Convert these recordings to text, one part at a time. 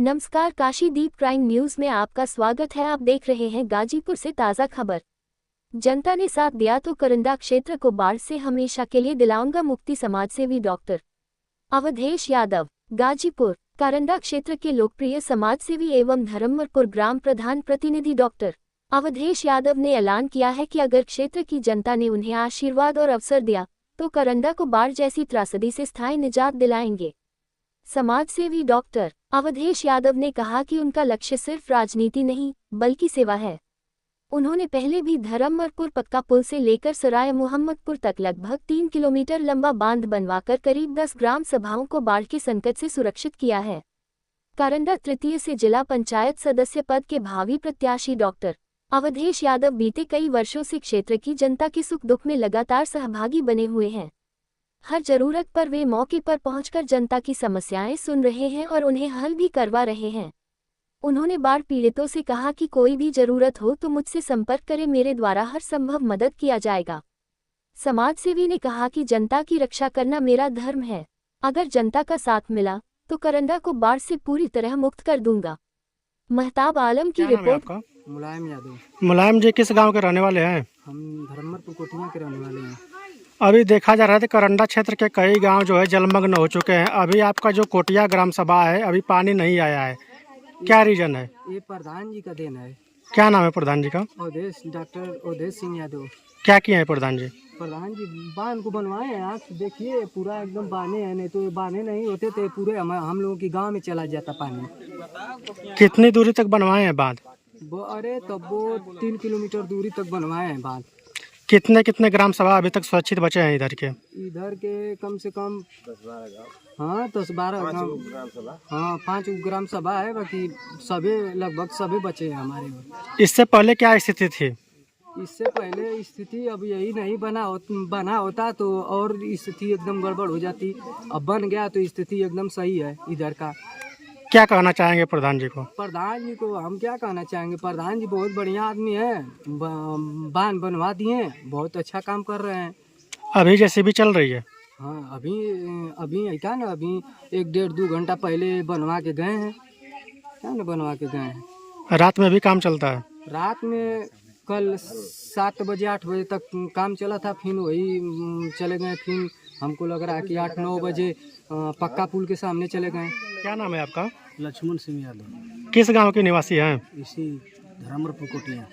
नमस्कार, काशीदीप prime news में आपका स्वागत है। आप देख रहे हैं गाजीपुर से ताज़ा खबर। जनता ने साथ दिया तो करंदा क्षेत्र को बाढ़ से हमेशा के लिए दिलाऊंगा मुक्ति। समाजसेवी डॉक्टर अवधेश यादव। गाजीपुर करंदा क्षेत्र के लोकप्रिय समाजसेवी एवं धर्मपुर ग्राम प्रधान प्रतिनिधि डॉक्टर अवधेश यादव ने ऐलान किया है कि अगर क्षेत्र की जनता ने उन्हें आशीर्वाद और अवसर दिया तो करंदा को बाढ़ जैसी त्रासदी से स्थायी निजात दिलाएंगे। समाजसेवी डॉक्टर अवधेश यादव ने कहा कि उनका लक्ष्य सिर्फ राजनीति नहीं बल्कि सेवा है। उन्होंने पहले भी धर्मपुर पक्का पुल से लेकर सराय मोहम्मदपुर तक लगभग 3 किलोमीटर लंबा बांध बनवाकर करीब 10 ग्राम सभाओं को बाढ़ के संकट से सुरक्षित किया है। करंदा तृतीय से जिला पंचायत सदस्य पद के भावी प्रत्याशी डॉक्टर अवधेश यादव बीते कई वर्षों से क्षेत्र की जनता के सुख दुख में लगातार सहभागी बने हुए हैं। हर जरूरत पर वे मौके पर पहुंचकर जनता की समस्याएं सुन रहे हैं और उन्हें हल भी करवा रहे हैं। उन्होंने बाढ़ पीड़ितों से कहा कि कोई भी जरूरत हो तो मुझसे संपर्क करें, मेरे द्वारा हर संभव मदद किया जाएगा। समाजसेवी ने कहा कि जनता की रक्षा करना मेरा धर्म है। अगर जनता का साथ मिला तो करंदा को बाढ़ से पूरी तरह मुक्त कर दूंगा। महताब आलम की रिपोर्ट। मुलायम यादव। मुलायम जी किस गांव के रहने वाले हैं? हम धर्मपुर कोटिया के रहने वाले हैं। अभी देखा जा रहा है कि करंदा क्षेत्र के कई गांव जो है जलमग्न हो चुके हैं। अभी आपका जो कोटिया ग्राम सभा है अभी पानी नहीं आया है, क्या रीजन है? ये प्रधान जी का देन है। क्या नाम है प्रधान जी का? डॉक्टर अवधेश सिंह यादव। क्या किए हैं प्रधान जी? प्रधान जी बांध को बनवाए हैं। आप देखिए पूरा एकदम बाने हैं, नहीं तो बाने नहीं होते तो पूरे हम लोगों की गाँव में चला जाता पानी। कितनी दूरी तक बनवाए हैं बांध? अरे तब वो 3 किलोमीटर दूरी तक बनवाए हैं बांध। कितने कितने ग्राम सभा अभी तक सुरक्षित बचे हैं इधर के? इधर के कम से कम 10-12 गाँव। हाँ 5 ग्राम सभा है, बाकी सभी लगभग सभी बचे हैं हमारे में। इससे पहले क्या स्थिति थी? इससे पहले स्थिति अब यही नहीं बना होता तो और स्थिति एकदम गड़बड़ हो जाती। अब बन गया तो स्थिति एकदम सही है इधर का। क्या कहना चाहेंगे प्रधान जी को? प्रधान जी को हम क्या कहना चाहेंगे, प्रधान जी बहुत बढ़िया आदमी है। बांध बनवा दिए, बहुत अच्छा काम कर रहे हैं। अभी जेसीबी चल रही है? हाँ अभी क्या ना, अभी 1-1.5-2 घंटा पहले बनवा के गए हैं। क्या ना बनवा के गए हैं। रात में भी काम चलता है? रात में कल 7 बजे 8 बजे तक काम चला था, फिर वही चले गए। फिर हमको लग रहा है कि 8-9 बजे पक्का पुल के सामने चले गए। क्या नाम है आपका? लक्ष्मण सिंह यादव। किस गांव के निवासी हैं? इसी धर्मपुर कोटिया।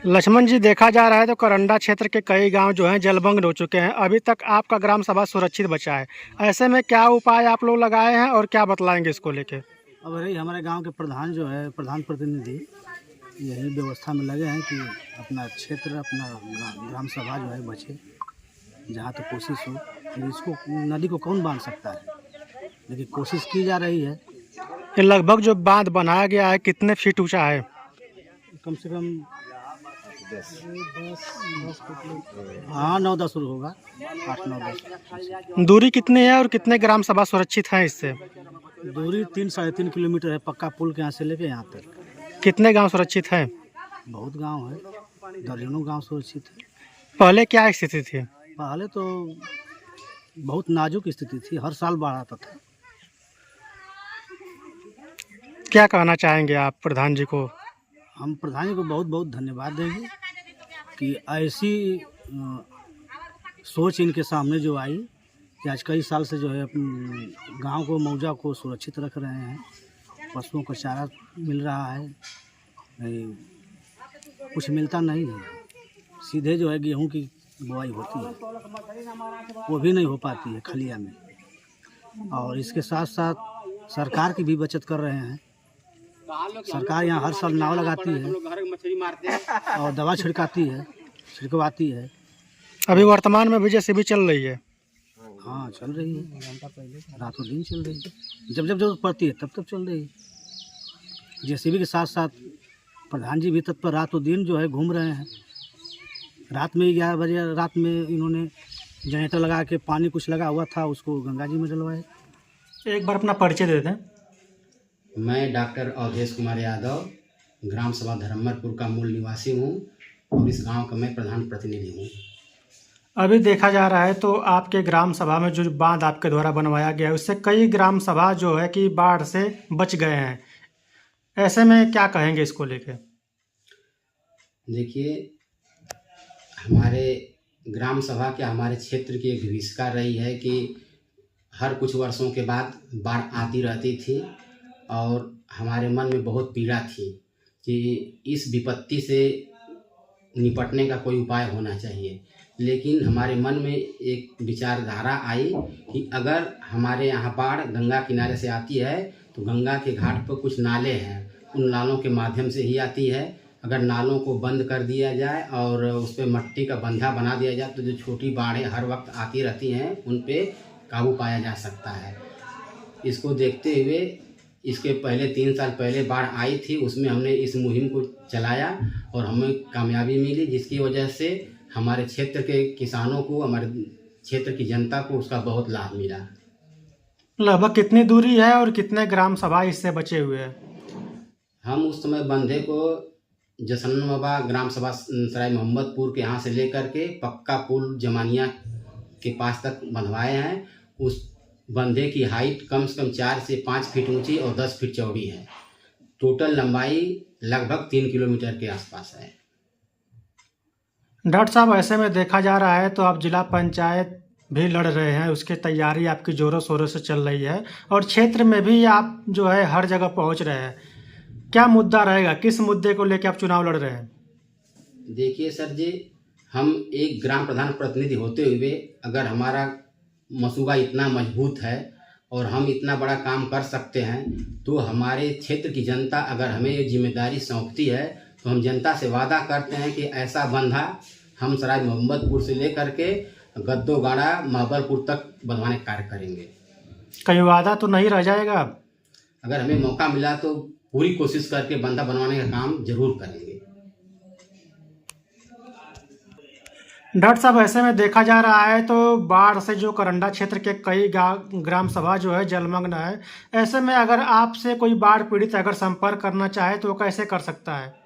लक्ष्मण जी, देखा जा रहा है तो करंदा क्षेत्र के कई गांव जो हैं जलमग्न हो चुके हैं। अभी तक आपका ग्राम सभा सुरक्षित बचा है। ऐसे में क्या उपाय आप लोग लगाए हैं और क्या बतलाएंगे इसको लेके? अब रही हमारे गांव के प्रधान जो है, प्रधान प्रतिनिधि यही व्यवस्था में लगे हैं कि अपना क्षेत्र, अपना ग्राम सभा जो है बचे। जहाँ तो कोशिश हो, इसको नदी को कौन बांध सकता है, लेकिन कोशिश की जा रही है। ये लगभग जो बांध बनाया गया है कितने फीट ऊंचा है? कम से कम 9-10 होगा, 8-9-10। दूरी कितनी है और कितने ग्राम सभा सुरक्षित हैं इससे? दूरी 3-3.5 किलोमीटर है पक्का पुल के यहाँ से लेके यहाँ तक। कितने गांव सुरक्षित हैं? बहुत गांव है, दर्जनों गांव सुरक्षित है। पहले क्या स्थिति थी? पहले तो बहुत नाजुक स्थिति थी, हर साल बाढ़ आता था। क्या कहना चाहेंगे आप प्रधान जी को? हम प्रधान जी को बहुत बहुत धन्यवाद देंगे कि ऐसी सोच इनके सामने जो आई कि आज कई साल से जो है अपने गांव को, मौजा को सुरक्षित रख रहे हैं। पशुओं को चारा मिल रहा है, कुछ मिलता नहीं है। सीधे जो है गेहूं की बुआई होती है, वो भी नहीं हो पाती है खलिया में। और इसके साथ साथ सरकार की भी बचत कर रहे हैं। सरकार यहाँ हर साल नाव लगाती है और दवा छिड़कवाती है। अभी वर्तमान में भी जेसीबी चल रही है? हाँ चल रही है, रातों दिन चल रही है। जब जब जरूरत पड़ती है तब तब चल रही है। जेसीबी के साथ साथ प्रधान जी भी तत्पर रातों दिन जो है घूम रहे हैं। रात में 11 बजे रात में इन्होंने जनरेटर लगा के, पानी कुछ लगा हुआ था उसको गंगा जी में डलवाए। एक बार अपना परिचय दे दें। मैं डॉक्टर अवधेश कुमार यादव ग्राम सभा धर्मपुर का मूल निवासी हूँ और इस गांव का मैं प्रधान प्रतिनिधि हूँ। अभी देखा जा रहा है तो आपके ग्राम सभा में जो बांध आपके द्वारा बनवाया गया है उससे कई ग्राम सभा जो है कि बाढ़ से बच गए हैं। ऐसे में क्या कहेंगे इसको लेके? देखिए, हमारे ग्राम सभा के हमारे क्षेत्र की एक विभिषिका रही है कि हर कुछ वर्षों के बाद बाढ़ आती रहती थी और हमारे मन में बहुत पीड़ा थी कि इस विपत्ति से निपटने का कोई उपाय होना चाहिए। लेकिन हमारे मन में एक विचारधारा आई कि अगर हमारे यहाँ बाढ़ गंगा किनारे से आती है तो गंगा के घाट पर कुछ नाले हैं, उन नालों के माध्यम से ही आती है। अगर नालों को बंद कर दिया जाए और उस पर मट्टी का बंधा बना दिया जाए तो जो छोटी बाढ़ें हर वक्त आती रहती हैं उन पे काबू पाया जा सकता है। इसको देखते हुए इसके पहले 3 साल पहले बाढ़ आई थी, उसमें हमने इस मुहिम को चलाया और हमें कामयाबी मिली, जिसकी वजह से हमारे क्षेत्र के किसानों को, हमारे क्षेत्र की जनता को उसका बहुत लाभ मिला। लगभग कितनी दूरी है और कितने ग्राम सभा इससे बचे हुए हैं? हम उस समय बंधे को जसनबाबा ग्राम सभा सराय मोहम्मदपुर के यहाँ से लेकर के पक्का पुल जमानिया के पास तक बंधवाए हैं। उस बंधे की हाइट कम से कम 4 से 5 फीट ऊंची और 10 फीट चौड़ी है। टोटल लंबाई लगभग 3 किलोमीटर के आसपास है। डॉक्टर साहब, ऐसे में देखा जा रहा है तो आप जिला पंचायत भी लड़ रहे हैं, उसकी तैयारी आपकी ज़ोरों शोरों से चल रही है और क्षेत्र में भी आप जो है हर जगह पहुंच रहे हैं। क्या मुद्दा रहेगा, किस मुद्दे को लेकर आप चुनाव लड़ रहे हैं? देखिए सर जी, हम एक ग्राम प्रधान प्रतिनिधि होते हुए अगर हमारा मसूबा इतना मजबूत है और हम इतना बड़ा काम कर सकते हैं तो हमारे क्षेत्र की जनता अगर हमें ये जिम्मेदारी सौंपती है तो हम जनता से वादा करते हैं कि ऐसा बंधा हम सराय मोहम्मदपुर से लेकर के गद्दोगाड़ा महबलपुर तक बनवाने का कार्य करेंगे। कहीं वादा तो नहीं रह जाएगा? अगर हमें मौका मिला तो पूरी कोशिश करके बंधा बनवाने का काम जरूर करेंगे। डॉक्टर साहब, ऐसे में देखा जा रहा है तो बाढ़ से जो करंडा क्षेत्र के कई ग्राम सभा जो है जलमग्न है। ऐसे में अगर आपसे कोई बाढ़ पीड़ित अगर संपर्क करना चाहे तो वो कैसे कर सकता है?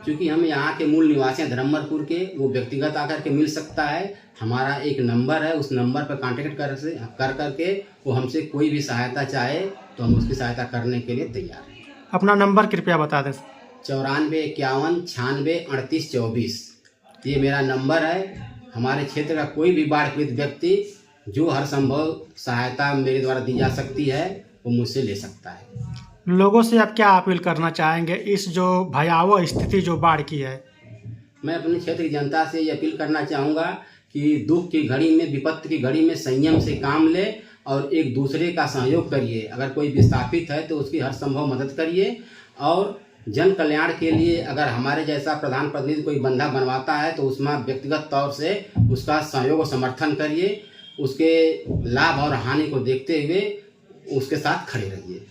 क्योंकि हम यहाँ के मूल निवासी हैं धरमपुर के, वो व्यक्तिगत आकर के मिल सकता है। हमारा एक नंबर है, उस नंबर पर कांटेक्ट कर करके वो हमसे कोई भी सहायता चाहे तो हम उसकी सहायता करने के लिए तैयार हैं। अपना नंबर कृपया बता दें। 94 51 96 38 24 ये मेरा नंबर है। हमारे क्षेत्र का कोई भी बाढ़ पीड़ित व्यक्ति जो हर संभव सहायता मेरे द्वारा दी जा सकती है वो मुझसे ले सकता है। लोगों से आप क्या अपील करना चाहेंगे इस जो भयावह स्थिति जो बाढ़ की है? मैं अपने क्षेत्र की जनता से ये अपील करना चाहूँगा कि दुख की घड़ी में, विपत्ति की घड़ी में संयम से काम ले और एक दूसरे का सहयोग करिए। अगर कोई विस्थापित है तो उसकी हर संभव मदद करिए और जन कल्याण के लिए अगर हमारे जैसा प्रधान प्रतिनिधि कोई बंधा बनवाता है तो उसमें व्यक्तिगत तौर से उसका सहयोग और समर्थन करिए। उसके लाभ और हानि को देखते हुए उसके साथ खड़े रहिए।